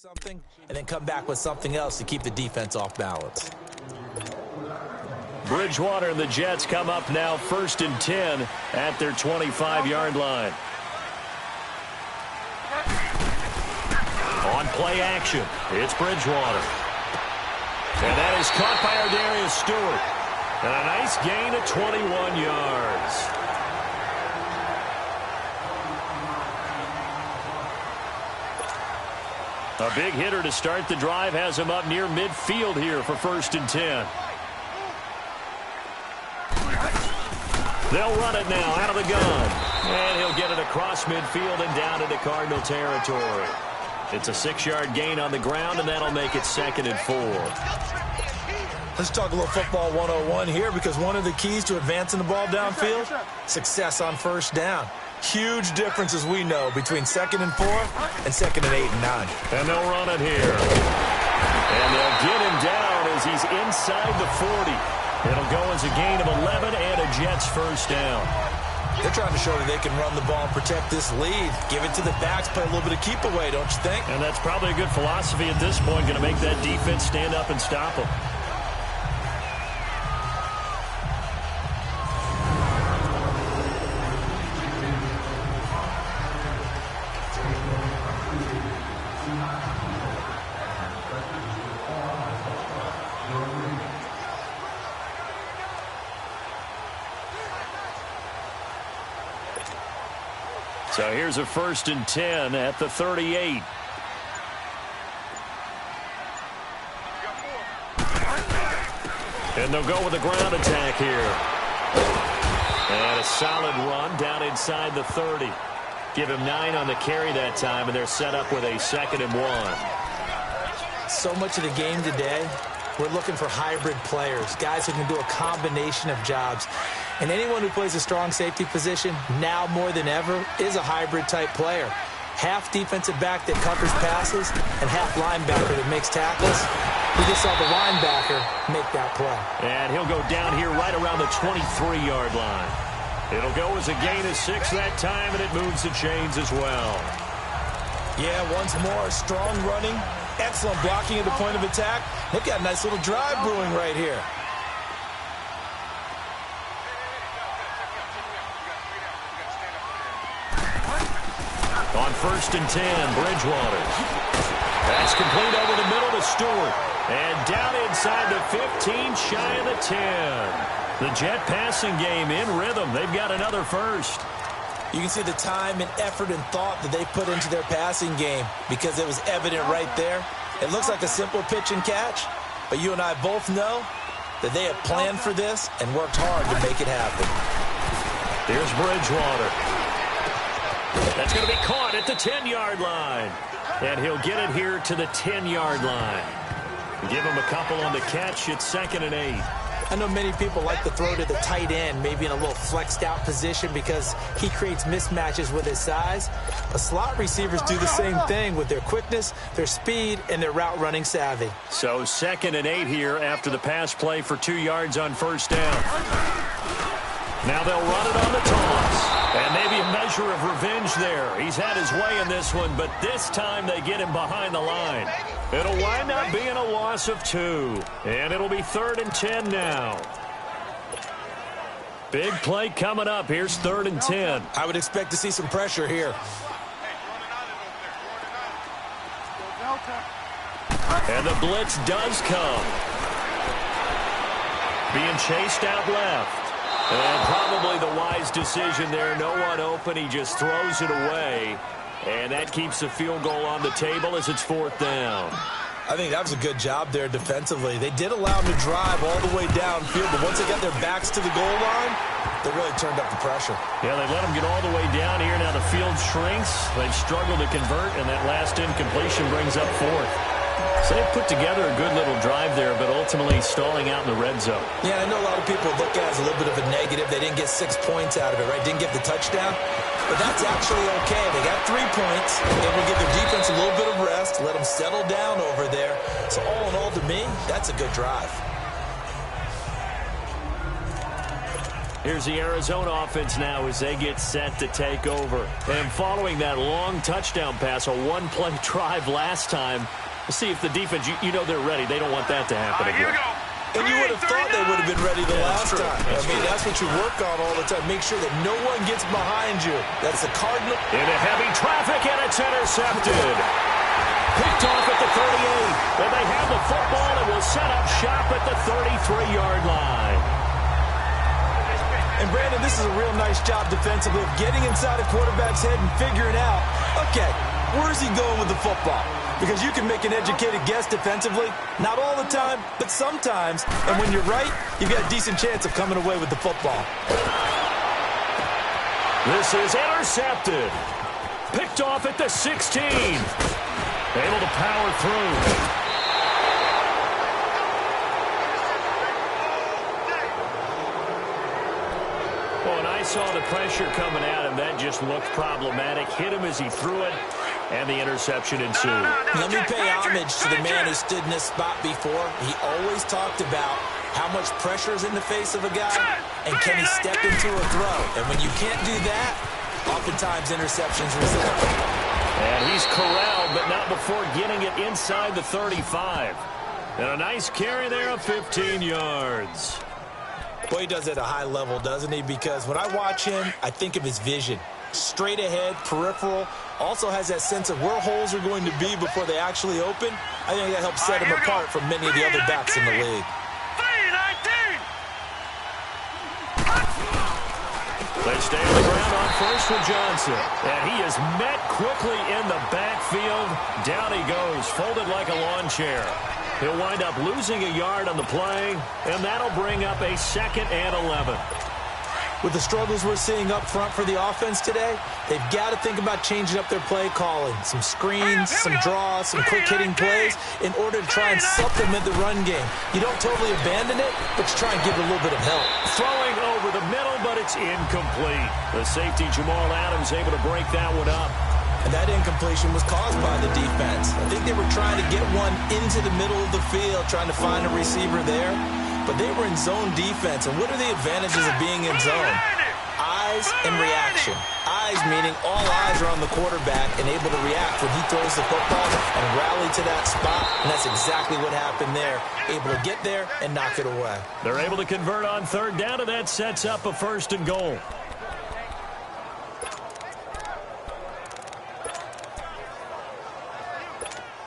something and then come back with something else to keep the defense off balance. Bridgewater and the Jets come up now 1st and 10 at their 25-yard line. On play action, it's Bridgewater. And that is caught by our Darius Stewart. And a nice gain of 21 yards. A big hitter to start the drive has him up near midfield here for 1st and 10. They'll run it now out of the gun. And he'll get it across midfield and down into Cardinal territory. It's a 6-yard gain on the ground, and that'll make it 2nd and 4. Let's talk a little football 101 here, because one of the keys to advancing the ball downfield, success on 1st down. Huge difference, as we know, between 2nd and 4 and 2nd and 8 and 9. And they'll run it here. And they'll get him down as he's inside the 40. It'll go as a gain of 11 and a Jets 1st down. They're trying to show that they can run the ball and protect this lead. Give it to the backs, play a little bit of keep away, don't you think? And that's probably a good philosophy at this point, going to make that defense stand up and stop them. So here's a 1st and 10 at the 38. And they'll go with a ground attack here. And a solid run down inside the 30. Give him 9 on the carry that time, and they're set up with a 2nd and 1. So much of the game today, we're looking for hybrid players, guys who can do a combination of jobs. And anyone who plays a strong safety position, now more than ever, is a hybrid-type player. Half defensive back that covers passes and half linebacker that makes tackles. We just saw the linebacker make that play. And he'll go down here right around the 23-yard line. It'll go as a gain of 6 that time, and it moves the chains as well. Yeah, once more, strong running, excellent blocking at the point of attack. Look at a nice little drive brewing right here. On 1st and 10, Bridgewater. That's complete over the middle to Stewart. And down inside the 15, shy of the 10. The Jet passing game in rhythm. They've got another first. You can see the time and effort and thought that they put into their passing game, because it was evident right there. It looks like a simple pitch and catch, but you and I both know that they have planned for this and worked hard to make it happen. Here's Bridgewater. That's going to be caught at the 10-yard line. And he'll get it here to the 10-yard line. Give him a couple on the catch. It's 2nd and 8. I know many people like to throw to the tight end, maybe in a little flexed out position, because he creates mismatches with his size. But slot receivers do the same thing with their quickness, their speed, and their route running savvy. So 2nd and 8 here after the pass play for 2 yards on 1st down. Now they'll run it on the toss. And maybe a measure of revenge there. He's had his way in this one, but this time they get him behind the line. It'll wind up being a loss of 2. And it'll be 3rd and 10 now. Big play coming up. Here's 3rd and 10. I would expect to see some pressure here. And the blitz does come. Being chased out left. And probably the wise decision there. No one open. He just throws it away. And that keeps the field goal on the table as it's 4th down. I think that was a good job there defensively. They did allow him to drive all the way downfield, but once they got their backs to the goal line, they really turned up the pressure. Yeah, they let him get all the way down here. Now the field shrinks. They've struggled to convert, and that last incompletion brings up 4th. So they put together a good little drive there, but ultimately stalling out in the red zone. Yeah, I know a lot of people look at it as a little bit of a negative. They didn't get 6 points out of it, right? Didn't get the touchdown. But that's actually okay. They got 3 points. They will give their defense a little bit of rest, let them settle down over there. So all in all, to me, that's a good drive. Here's the Arizona offense now as they get set to take over. And following that long touchdown pass, a one-play drive last time, let's see if the defense, you know they're ready. They don't want that to happen again. And you would have thought they would have been ready the last time. That's what you work on all the time. Make sure that no one gets behind you. That's the Cardinal. Into heavy traffic, and it's intercepted. Picked off at the 38. And they have the football and will set up shop at the 33-yard line. And, Brandon, this is a real nice job defensively of getting inside a quarterback's head and figuring out, okay, where is he going with the football? Because you can make an educated guess defensively. Not all the time, but sometimes. And when you're right, you've got a decent chance of coming away with the football. This is intercepted. Picked off at the 16. Able to power through. Oh, and I saw the pressure coming at him. That just looked problematic. Hit him as he threw it. And the interception ensued. Let me pay homage to the man who stood in this spot before. He always talked about how much pressure is in the face of a guy, and can he step into a throw. And when you can't do that, oftentimes interceptions result. And he's corralled, but not before getting it inside the 35. And a nice carry there of 15 yards. Boy, he does it at a high level, doesn't he? Because when I watch him, I think of his vision. Straight ahead, peripheral, also has that sense of where holes are going to be before they actually open. I think that helps set him apart from many of the other backs in the league. They stay on the ground on first with Johnson. And he is met quickly in the backfield. Down he goes, folded like a lawn chair. He'll wind up losing a yard on the play, and that'll bring up a 2nd and 11. With the struggles we're seeing up front for the offense today, they've got to think about changing up their play calling. Some screens, some draws, some quick-hitting plays in order to try and supplement the run game. You don't totally abandon it, but you try and give it a little bit of help. Throwing over the middle, but it's incomplete. The safety, Jamal Adams, able to break that one up. And that incompletion was caused by the defense. I think they were trying to get one into the middle of the field, trying to find a receiver there. But they were in zone defense. And what are the advantages of being in zone? Eyes and reaction. Eyes meaning all eyes are on the quarterback and able to react when he throws the football and rally to that spot. And that's exactly what happened there. Able to get there and knock it away. They're able to convert on 3rd down, and that sets up a 1st and goal.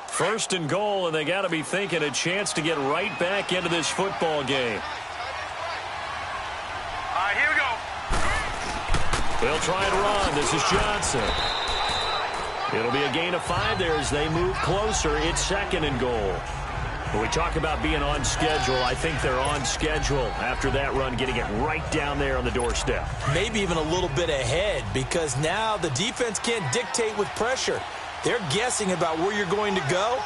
First and goal, and they got to be thinking a chance to get right back into this football game. All right, here we go. They'll try and run. This is Johnson. It'll be a gain of 5 there as they move closer. It's 2nd and goal. When we talk about being on schedule, I think they're on schedule after that run, getting it right down there on the doorstep. Maybe even a little bit ahead, because now the defense can't dictate with pressure. They're guessing about where you're going to go.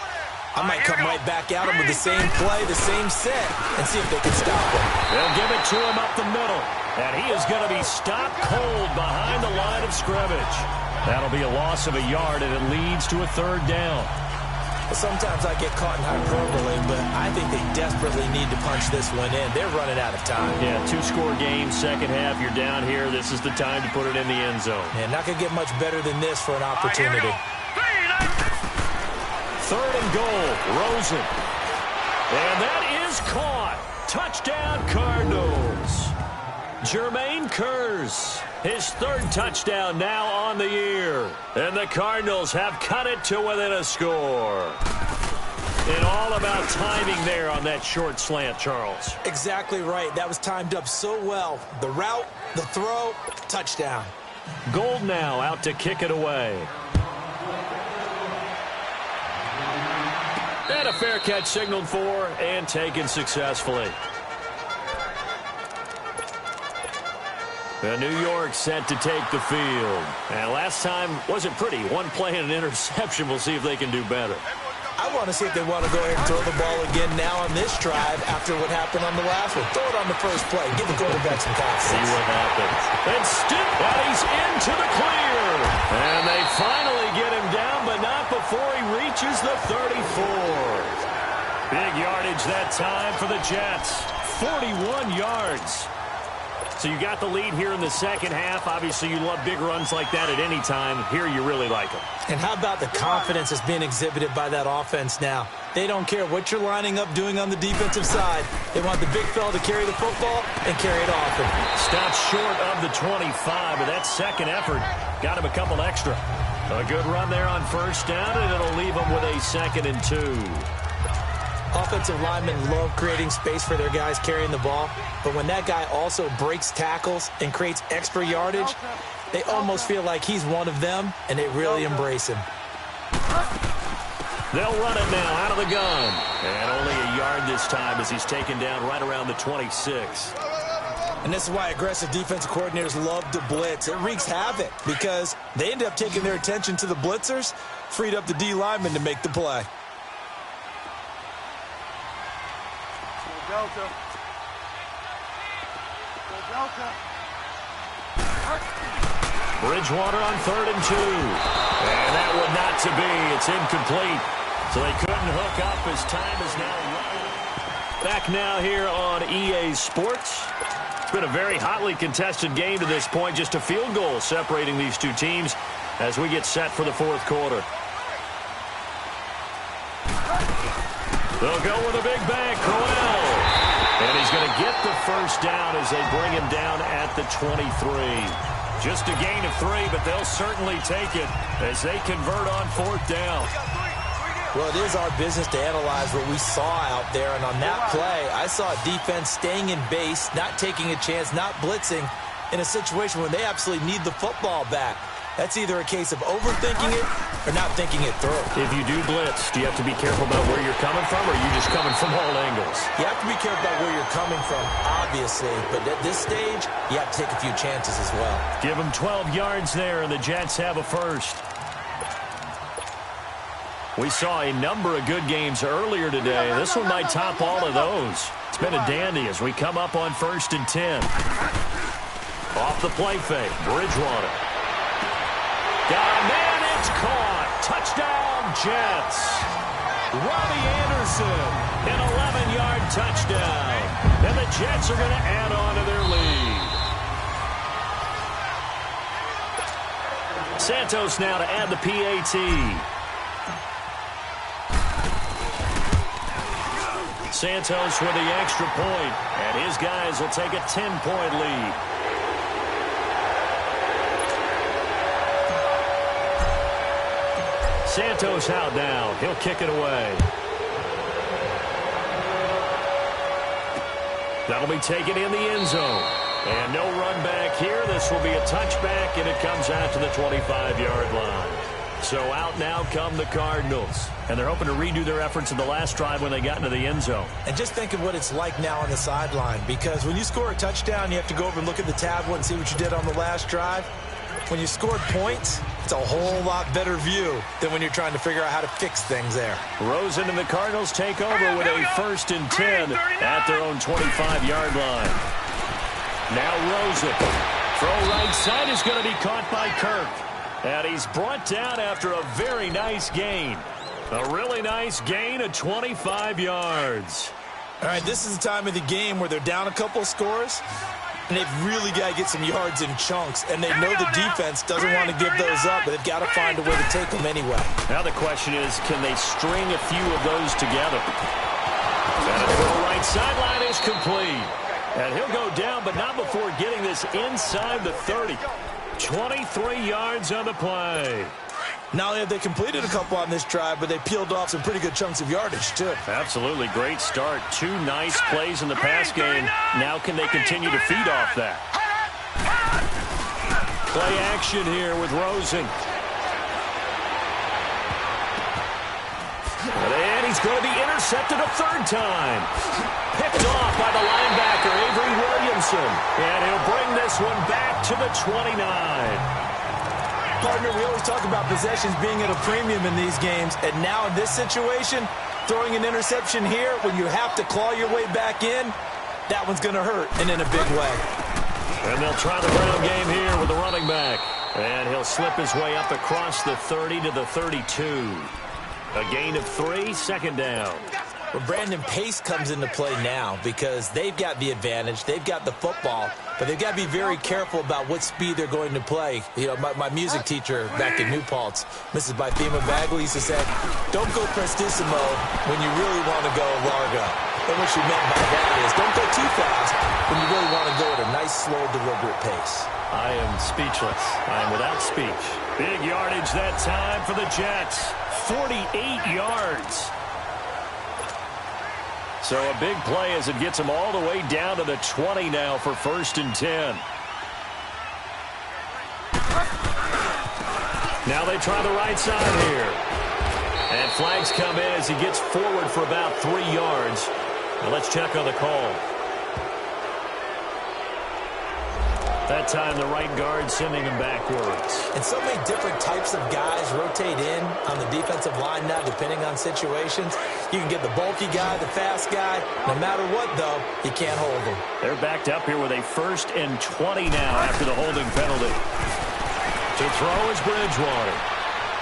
I might come right back at them with the same play, the same set, and see if they can stop him. They'll give it to him up the middle, and he is going to be stopped cold behind the line of scrimmage. That'll be a loss of a yard, and it leads to a 3rd down. Well, sometimes I get caught in hyperbole, but I think they desperately need to punch this one in. They're running out of time. Yeah, 2-score game, 2nd half. You're down here. This is the time to put it in the end zone. Man, not going to get much better than this for an opportunity. 3rd and goal, Rosen. And that is caught. Touchdown, Cardinals. Jermaine Kearse, his 3rd touchdown now on the year. And the Cardinals have cut it to within a score. And all about timing there on that short slant, Charles. Exactly right. That was timed up so well. The route, the throw, touchdown. Gold now out to kick it away. And a fair catch signaled for and taken successfully. New York set to take the field. And last time wasn't pretty. One play and an interception. We'll see if they can do better. I want to see if they want to go ahead and throw the ball again now on this drive after what happened on the last one. Throw it on the first play. Give the quarterback some confidence. See what happens. And and he's into the clear. And they finally get him down, but not before he reaches the 34. Big yardage that time for the Jets. 41 yards. So you got the lead here in the second half. Obviously, you love big runs like that at any time. Here, you really like them. And how about the confidence that's being exhibited by that offense now? They don't care what you're lining up doing on the defensive side. They want the big fella to carry the football and carry it often. Stopped short of the 25, but that second effort got him a couple extra. A good run there on first down, and it'll leave them with a 2nd and 2. Offensive linemen love creating space for their guys carrying the ball, but when that guy also breaks tackles and creates extra yardage, they almost feel like he's one of them, and they really embrace him. They'll run it now out of the gun. And only a yard this time as he's taken down right around the 26. And this is why aggressive defensive coordinators love to blitz. It wreaks havoc because they end up taking their attention to the blitzers, freed up the D linemen to make the play. Delta. Delta. Bridgewater on 3rd and 2. And that one not to be. It's incomplete. So they couldn't hook up as time is now running. Back now here on EA Sports. It's been a very hotly contested game to this point. Just a field goal separating these two teams as we get set for the 4th quarter. They'll go with a big bang, Crowell. And he's going to get the first down as they bring him down at the 23. Just a gain of 3, but they'll certainly take it as they convert on 4th down. Well, it is our business to analyze what we saw out there, and on that play, I saw defense staying in base, not taking a chance, not blitzing in a situation where they absolutely need the football back. That's either a case of overthinking it or not thinking it through. If you do blitz, do you have to be careful about where you're coming from, or are you just coming from all angles? You have to be careful about where you're coming from, obviously, but at this stage, you have to take a few chances as well. Give them 12 yards there, and the Jets have a first. We saw a number of good games earlier today. This one might top all of those. It's been a dandy as we come up on 1st and 10. Off the play fake, Bridgewater. Got a man, it's caught. Touchdown, Jets. Robbie Anderson, an 11-yard touchdown. And the Jets are going to add on to their lead. Santos now to add the PAT. Santos with the extra point, and his guys will take a 10-point lead. Santos out now. He'll kick it away. That'll be taken in the end zone. And no run back here. This will be a touchback, and it comes out to the 25-yard line. So out now come the Cardinals. And they're hoping to redo their efforts in the last drive when they got into the end zone. And just think of what it's like now on the sideline, because when you score a touchdown, you have to go over and look at the tablet and see what you did on the last drive. When you scored points, it's a whole lot better view than when you're trying to figure out how to fix things there. Rosen and the Cardinals take over with a 1st and 10 at their own 25-yard line. Now Rosen. Throw right side is going to be caught by Kirk. And he's brought down after a very nice gain. A really nice gain of 25 yards. All right, this is the time of the game where they're down a couple scores, and they've really got to get some yards in chunks, and they know the defense doesn't want to give those up, but they've got to find a way to take them anyway. Now the question is, can they string a few of those together? And the right sideline is complete. And he'll go down, but not before getting this inside the 30. 23 yards on the play. Not only have they completed a couple on this drive, but they peeled off some pretty good chunks of yardage, too. Absolutely. Great start. 2 nice plays in the pass game. Now can they continue to feed off that? Play action here with Rosen. And he's going to be intercepted a 3rd time. Picked off by the linebacker, Avery Williamson. And he'll bring this one back to the 29. Partner, we always talk about possessions being at a premium in these games, and now in this situation, throwing an interception here when you have to claw your way back in, that one's going to hurt, and in a big way. And they'll try the ground game here with the running back. And he'll slip his way up across the 30 to the 32. A gain of 3, 2nd down. Well, Brandon, pace comes into play now because they've got the advantage. They've got the football, but they've got to be very careful about what speed they're going to play. You know, my music teacher back in New Paltz, Mrs. Bythema Bagley, used to say, don't go prestissimo when you really want to go largo. And what she meant by that is don't go too fast when you really want to go at a nice, slow, deliberate pace. I am speechless. I am without speech. Big yardage that time for the Jets. 48 yards. So a big play as it gets them all the way down to the 20 now for 1st and 10. Now they try the right side here. And flags come in as he gets forward for about 3 yards. Now let's check on the call. That time the right guard sending him backwards. And so many different types of guys rotate in on the defensive line now depending on situations. You can get the bulky guy, the fast guy. No matter what, though, you can't hold them. They're backed up here with a 1st and 20 now after the holding penalty. To throw is Bridgewater.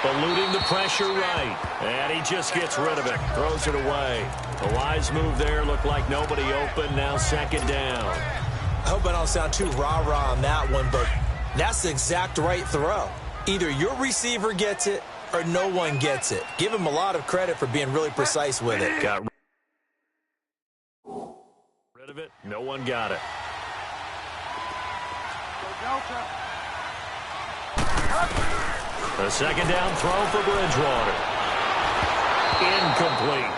Eluding the pressure right. And he just gets rid of it. Throws it away. A wise move there. Looked like nobody open. Now 2nd down. I hope I don't sound too rah-rah on that one, but that's the exact right throw. Either your receiver gets it or no one gets it. Give him a lot of credit for being really precise with it. Got rid of it. No one got it. The 2nd down throw for Bridgewater. Incomplete.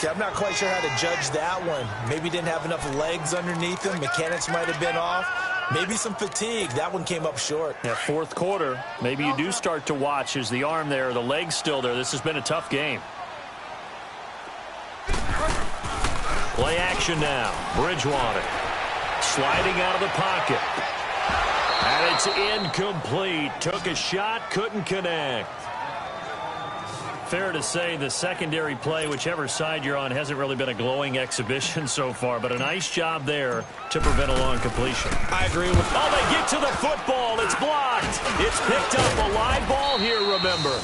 I'm not quite sure how to judge that one. Maybe didn't have enough legs underneath him. Mechanics might have been off. Maybe some fatigue. That one came up short. Yeah, 4th quarter. Maybe you do start to watch. Is the arm there, the leg's still there? This has been a tough game. Play action now. Bridgewater sliding out of the pocket. And it's incomplete. Took a shot, couldn't connect. Fair to say the secondary play, whichever side you're on, hasn't really been a glowing exhibition so far, but a nice job there to prevent a long completion. I agree with Oh, they get to the football. It's blocked. It's picked up. A live ball here, remember.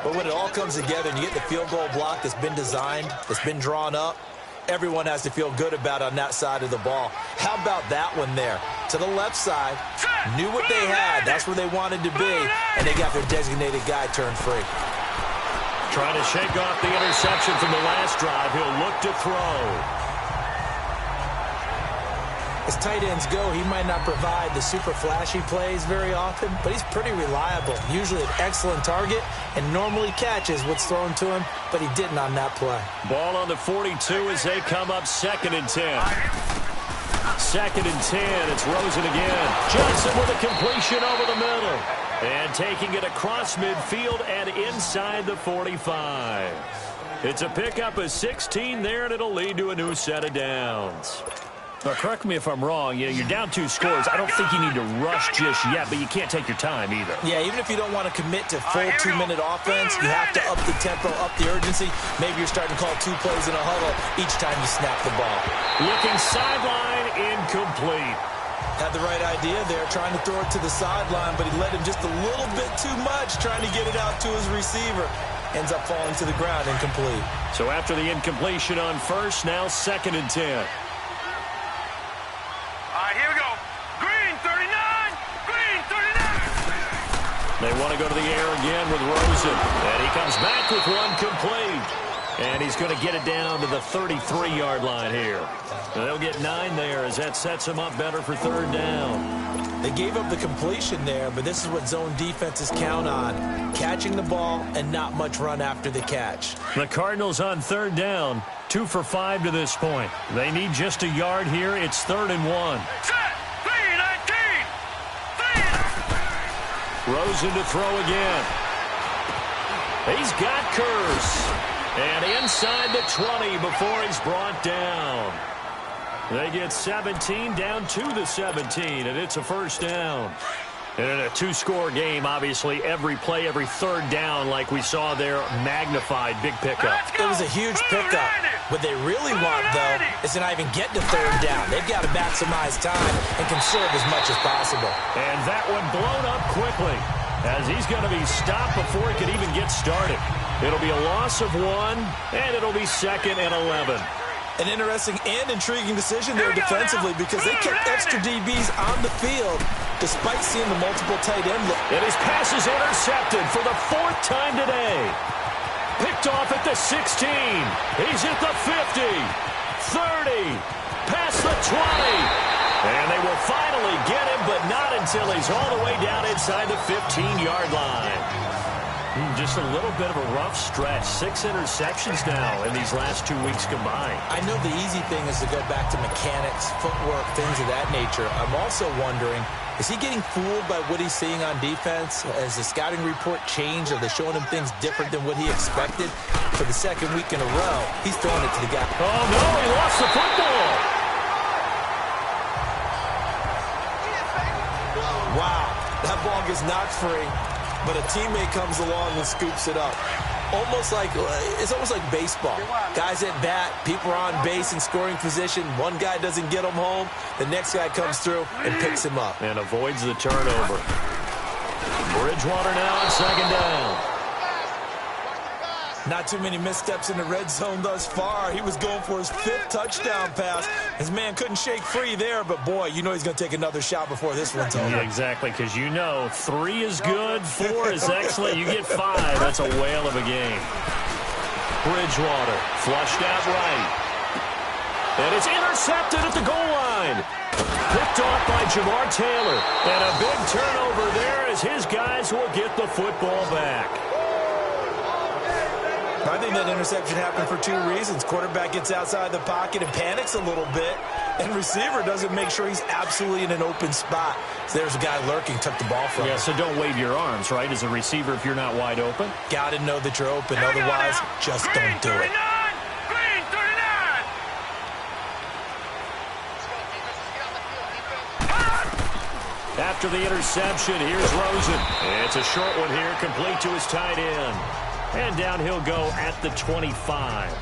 But when it all comes together and you get the field goal block that's been designed, that's been drawn up, everyone has to feel good about on that side of the ball. How about that one there? To the left side, knew what they had. That's where they wanted to be, and they got their designated guy turned free. Trying to shake off the interception from the last drive. He'll look to throw. As tight ends go, he might not provide the super flashy plays very often, but he's pretty reliable. Usually an excellent target and normally catches what's thrown to him, but he didn't on that play. Ball on the 42 as they come up 2nd and 10. 2nd and 10. It's Rosen again. Johnson with a completion over the middle. And taking it across midfield and inside the 45. It's a pickup of 16 there, and it'll lead to a new set of downs. Now, correct me if I'm wrong. You're down 2 scores. I don't think you need to rush just yet, but you can't take your time either. Yeah, even if you don't want to commit to full 2-minute offense, you have to up the tempo, up the urgency. Maybe you're starting to call 2 plays in a huddle each time you snap the ball. Looking sideline, incomplete. Had the right idea there, trying to throw it to the sideline, but he let him just a little bit too much, trying to get it out to his receiver. Ends up falling to the ground, incomplete. So after the incompletion on 1st, now 2nd and 10. Here we go. Green 39. Green 39. They want to go to the air again with Rosen. And he comes back with one complete. And he's going to get it down to the 33-yard line here. Now they'll get 9 there as that sets them up better for 3rd down. They gave up the completion there, but this is what zone defenses count on. Catching the ball and not much run after the catch. The Cardinals on 3rd down. 2 for 5 to this point. They need just a yard here. It's 3rd and 1. Set. 3-19. Rosen to throw again. He's got Curse. And inside the 20 before he's brought down. They get 17 down to the 17, and it's a 1st down. And in a 2-score game, obviously, every play, every 3rd down, like we saw there, magnified, big pickup. It was a huge pickup. What they really want, though, is to not even get to 3rd down. They've got to maximize time and conserve as much as possible. And that one blown up quickly. as he's going to be stopped before he can even get started. It'll be a loss of 1, and it'll be 2nd and 11. An interesting and intriguing decision there defensively because they kept extra DBs on the field despite seeing the multiple tight end look. And his pass is intercepted for the 4th time today. Picked off at the 16. He's at the 50, 30, past the 20. And they will finally get him, but not until he's all the way down inside the 15-yard line. Just a little bit of a rough stretch. 6 interceptions now in these last 2 weeks combined. I know the easy thing is to go back to mechanics, footwork, things of that nature. I'm also wondering, is he getting fooled by what he's seeing on defense? Has the scouting report changed? Are they showing him things different than what he expected? For the 2nd week in a row, he's throwing it to the guy. Oh, no, he lost the football. Wow, that ball gets knocked free, but a teammate comes along and scoops it up. It's almost like baseball. Guys at bat, people are on base in scoring position. One guy doesn't get him home. The next guy comes through and picks him up. And avoids the turnover. Bridgewater now on 2nd down. Not too many missteps in the red zone thus far. He was going for his 5th touchdown pass. His man couldn't shake free there, but boy, you know he's going to take another shot before this one's over. Yeah, exactly, because you know 3 is good, 4 is excellent. You get 5, that's a whale of a game. Bridgewater flushed out right. And it's intercepted at the goal line. Picked off by Jamar Taylor. And a big turnover there as his guys will get the football back. I think that interception happened for 2 reasons. Quarterback gets outside the pocket and panics a little bit, and receiver doesn't make sure he's absolutely in an open spot. So there's a guy lurking, took the ball from him. Yeah, so don't wave your arms, right, as a receiver if you're not wide open. Got to know that you're open. Otherwise, just don't do it. Green 39. After the interception, here's Rosen. It's a short one here, complete to his tight end. And down he'll go at the 25.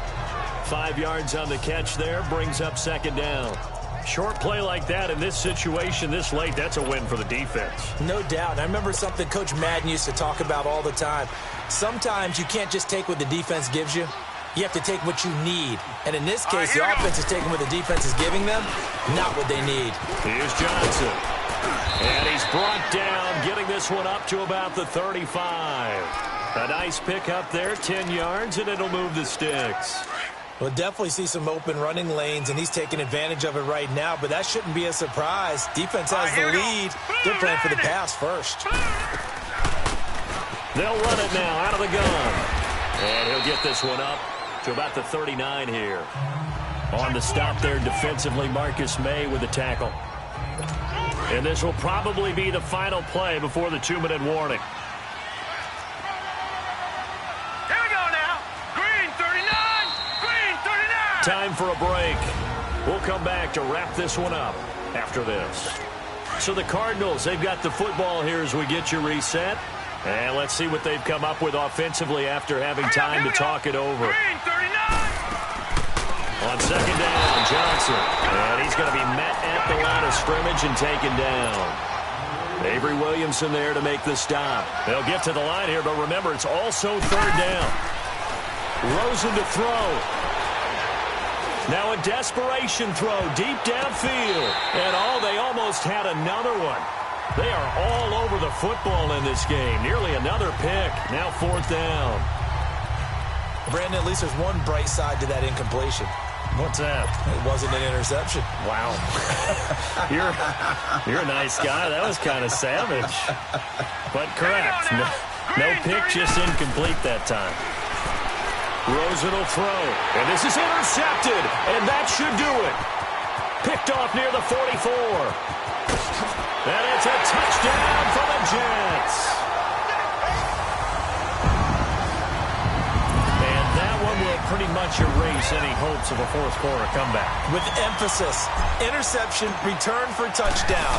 5 yards on the catch there, brings up 2nd down. Short play like that in this situation this late, that's a win for the defense. No doubt. I remember something Coach Madden used to talk about all the time. Sometimes you can't just take what the defense gives you. You have to take what you need. And in this case, the offense is taking what the defense is giving them, not what they need. Here's Johnson. And he's brought down, getting this one up to about the 35. A nice pick up there, 10 yards, and it'll move the sticks. We'll definitely see some open running lanes, and he's taking advantage of it right now, but that shouldn't be a surprise. Defense has the lead. They're playing for the pass first. They'll run it now out of the gun. And he'll get this one up to about the 39 here. On the stop there defensively, Marcus May with the tackle. And this will probably be the final play before the 2-minute warning. Here we go now. Green 39. Green 39. Time for a break. We'll come back to wrap this one up after this. So the Cardinals, they've got the football here as we get you reset. And let's see what they've come up with offensively after having time to talk it over. Green 39. On 2nd down, Johnson. And he's going to be met at the line of scrimmage and taken down. Avery Williamson there to make the stop. They'll get to the line here, but remember, it's also 3rd down. Rosen to throw. Now a desperation throw deep downfield. And they almost had another one. They are all over the football in this game. Nearly another pick. Now 4th down. Brandon, at least there's one bright side to that incompletion. What's that? It wasn't an interception. Wow. You're a nice guy. That was kind of savage. But correct. No pick, just incomplete that time. Rosen will throw. And this is intercepted. And that should do it. Picked off near the 44. And it's a touchdown for the Jets. And that one will pretty much erase any hopes of a 4th quarter comeback. With emphasis, interception, return for touchdown.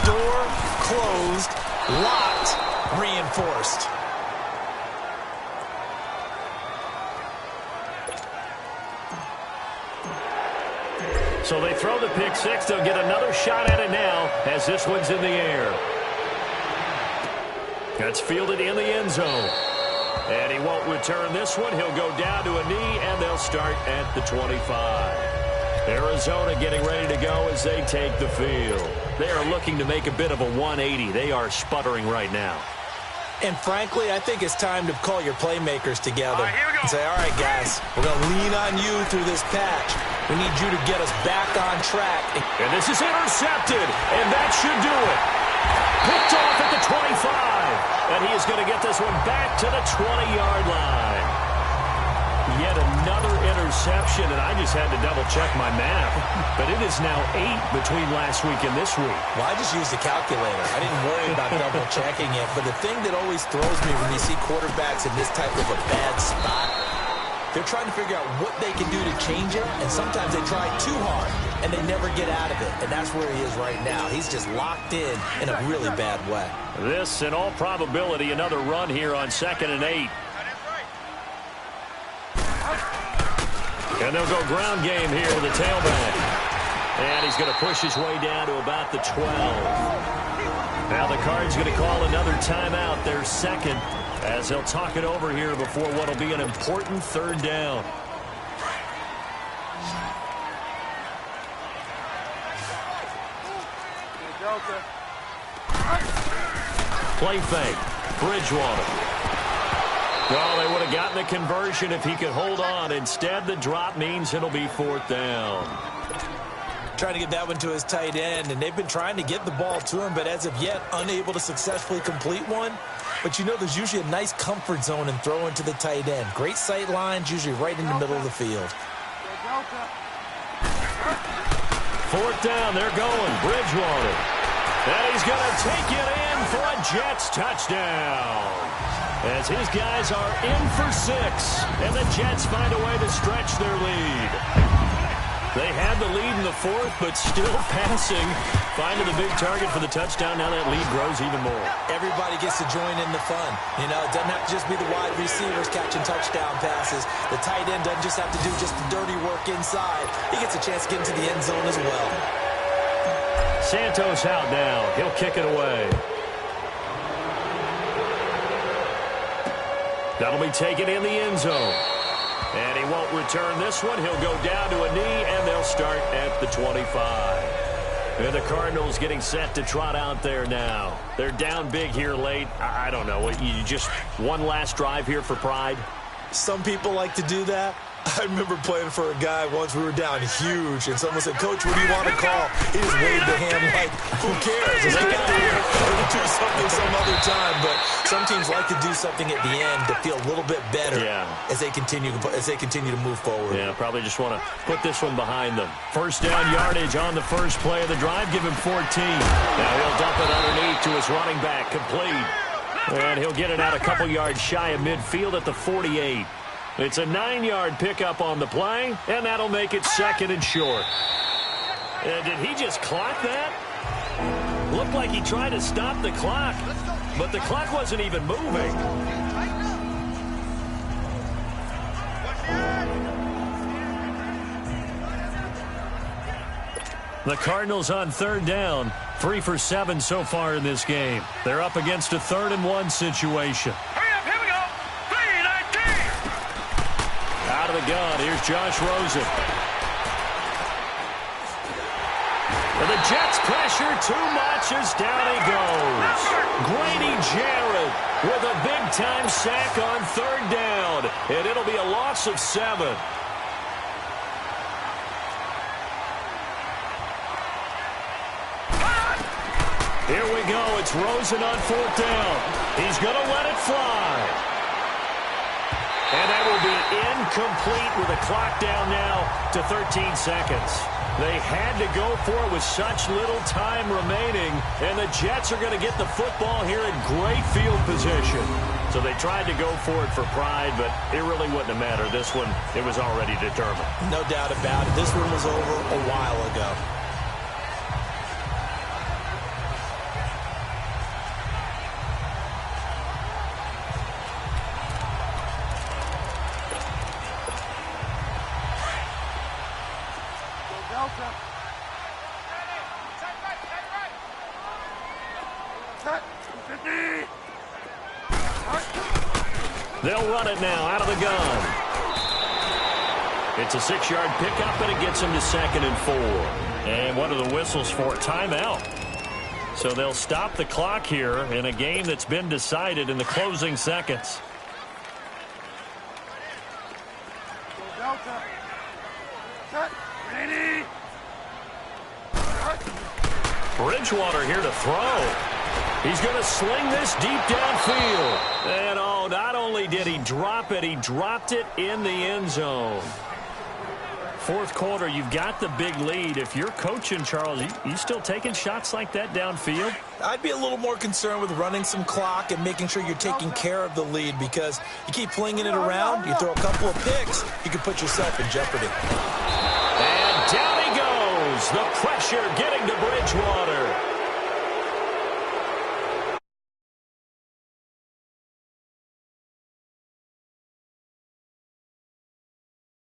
Door closed, locked, reinforced. So they throw the pick 6. They'll get another shot at it now as this one's in the air. That's fielded in the end zone. And he won't return this one. He'll go down to a knee, and they'll start at the 25. Arizona getting ready to go as they take the field. They are looking to make a bit of a 180. They are sputtering right now. And frankly, I think it's time to call your playmakers together Here we go. and say, all right, guys, we're going to lean on you through this patch. We need you to get us back on track. And this is intercepted, and that should do it. Picked off at the 25, and he is going to get this one back to the 20-yard line. Yet another interception, and I just had to double-check my math. But it is now 8 between last week and this week. Well, I just used the calculator. I didn't worry about double-checking it. But the thing that always throws me when you see quarterbacks in this type of a bad spot, they're trying to figure out what they can do to change it, and sometimes they try too hard, and they never get out of it. And that's where he is right now. He's just locked in a really bad way. This, in all probability, another run here on 2nd and 8. And they'll go ground game here to the tailback. And he's going to push his way down to about the 12. Now the Cards going to call another timeout, their second, as they'll talk it over here before what will be an important 3rd down. Play fake. Bridgewater. Well, they would have gotten the conversion if he could hold on. Instead, the drop means it'll be 4th down. Trying to get that one to his tight end, and they've been trying to get the ball to him, but as of yet, unable to successfully complete one. But you know, there's usually a nice comfort zone in throwing to the tight end. Great sight lines, usually right in the middle of the field. 4th down, they're going. Bridgewater. And he's going to take it in for a Jets touchdown. As his guys are in for 6, and the Jets find a way to stretch their lead. They had the lead in the 4th, but still passing. Finding the big target for the touchdown. Now that lead grows even more. Everybody gets to join in the fun. You know, it doesn't have to just be the wide receivers catching touchdown passes. The tight end doesn't just have to do just the dirty work inside. He gets a chance to get into the end zone as well. Santos out now. He'll kick it away. That'll be taken in the end zone. And he won't return this one. He'll go down to a knee, and they'll start at the 25. And the Cardinals getting set to trot out there now. They're down big here late. I don't know. You just one last drive here for pride? Some people like to do that. I remember playing for a guy once. We were down huge, and someone said, "Coach, what do you want to call?" He just waved the hand like, "Who cares? Let's get out of here. We'll do something some other time." But some teams like to do something at the end to feel a little bit better as they continue to move forward. Yeah, probably just want to put this one behind them. 1st down yardage on the first play of the drive. Give him 14. Now he'll dump it underneath to his running back, complete. And he'll get it out a couple yards shy of midfield at the 48. It's a 9-yard pickup on the play, and that'll make it 2nd and short. Did he just clock that? Looked like he tried to stop the clock, but the clock wasn't even moving. The Cardinals on 3rd down, 3 for 7 so far in this game. They're up against a 3rd and 1 situation. Out of the gun, here's Josh Rosen. And the Jets pressure too much as down he goes. Grady Jarrett with a big-time sack on 3rd down. And it'll be a loss of 7. Here we go. It's Rosen on 4th down. He's going to let it fly. And that will be incomplete with a clock down now to 13 seconds. They had to go for it with such little time remaining, and the Jets are going to get the football here in great field position. So they tried to go for it for pride, but it really wouldn't have mattered. This one, it was already determined. No doubt about it. This one was over a while ago. They'll run it now out of the gun. It's a 6-yard pickup, and it gets him to 2nd and 4. And what are the whistles for? Timeout. So they'll stop the clock here in a game that's been decided in the closing seconds. Ready? Bridgewater here to throw. He's going to sling this deep downfield. And, oh, not only did he drop it, he dropped it in the end zone. Fourth quarter, you've got the big lead. If you're coaching, Charles, you still taking shots like that downfield? I'd be a little more concerned with running some clock and making sure you're taking care of the lead, because you keep flinging it around, you throw a couple of picks, you can put yourself in jeopardy. And down he goes. The pressure getting to Bridgewater.